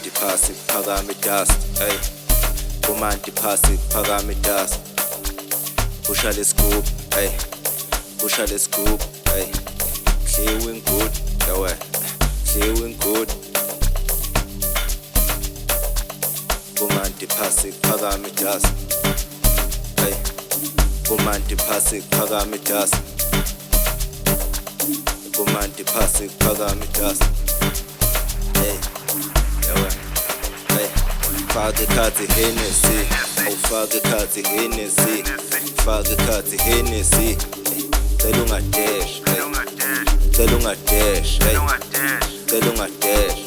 Kumandi phasi phakame dust, hey. Kumandi phasi phakame dust. Pusha the scoop, hey. Pusha the scoop, hey. Feeling good, yeah, feeling good. Kumandi phasi phakame dust, hey. Kumandi phasi phakame dust. Kumandi phasi phakame dust, hey. Fake khathi Hennessy, awufake khathi Hennessy, fake khathi Hennessy. Cela ungadesh, cela ungadesh, cela ungadesh,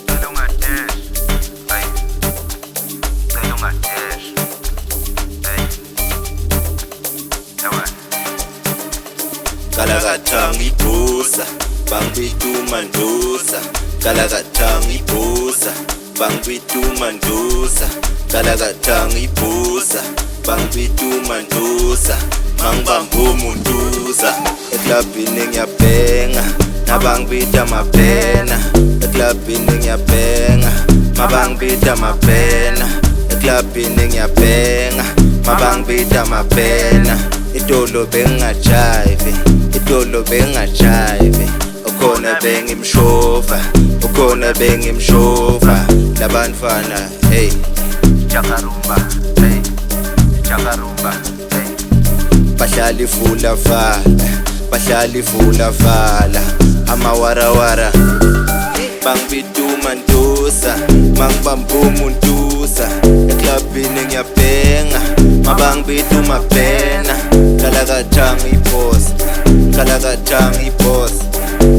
Kalakatang ibusa, bangibitu mandusa. Kalakatang ibusa, bangibitu mandusa. Kalakatang ibusa, bangibitu mandusa. Mangibambu munduza, eklabini ngiyabhenga, nabangibita mapena. Eklabini ngiyabhenga, mabangibita mapena. Eklabini ngiyabhenga, mabangibita mapena. Idolo bengajive, idolo bengajive. Ukhona bengimshova, ukhona bengimshova. Labantwana, hey, Jakarumba, hey, Jakarumba, hey. Bahlali fula vala, bahlali fula vala. Amawarawara, bangibitu mandusa, mangibambu mundusa. Eklabini ngiyabhenga, mabangibita mapena. Kalakatang iboss, kalakatang iboss,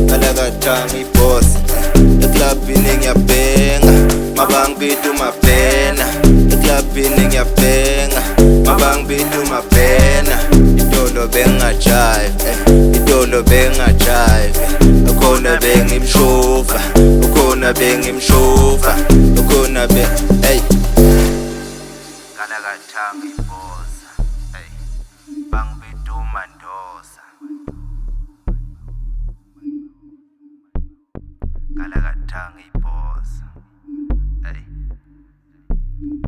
kalakatang iboss. Eklabini ngiyabhenga, mabangibita mapena. Eklabini ngiyabhenga, mabangibita mapena. Idolo bengajive, idolo bengajive. Ukhona bengimshova, ukhona bengimshova, ukhona be, hey. Kalakatang iboss, hey. Bangibitu mandosa. Kalakatang iboss, hey.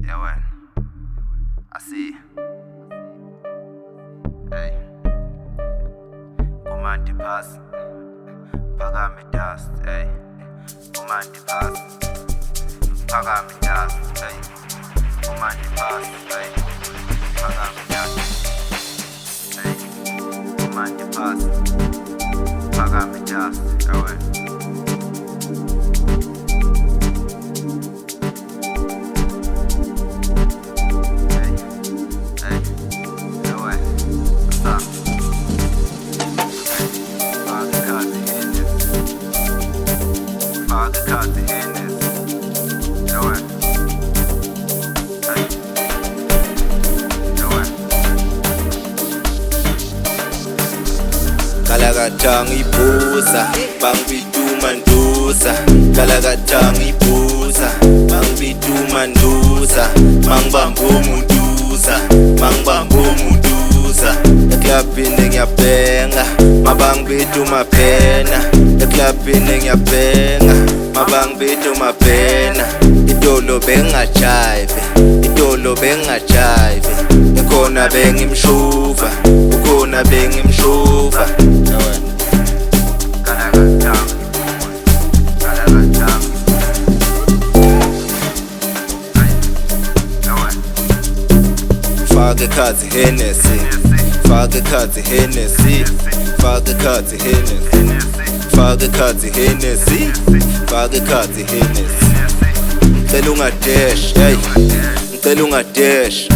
Yeah, well, I see. Hey. Kumandi phasi phakame dust, hey. Kumandi phasi phakame dust, hey. Kumandi phasi, hey. Phakame dust, hey. Kumandi phasi phakame dust, yeah, well. Kalakatang ibusa, bangibitu mandusa. Kalakatang ibusa, bangibitu mandusa. Mangibambu mundusa, mangibambu mundusa. Eklabini ngiyabhenga, mabangibita mapena. Eklabini ngiyabhenga, mabangibita mapena. Idolo bengajive, idolo bengajive. Ukhona bengimshova, ukhona bengimshova. Kalakatang, kalakatang. Fake khathi Hennessy, fake khathi Hennessy, fake khathi Hennessy, fake khathi Hennessy, fake khathi Hennessy. Cela ungadesh, hey, cela ungadesh.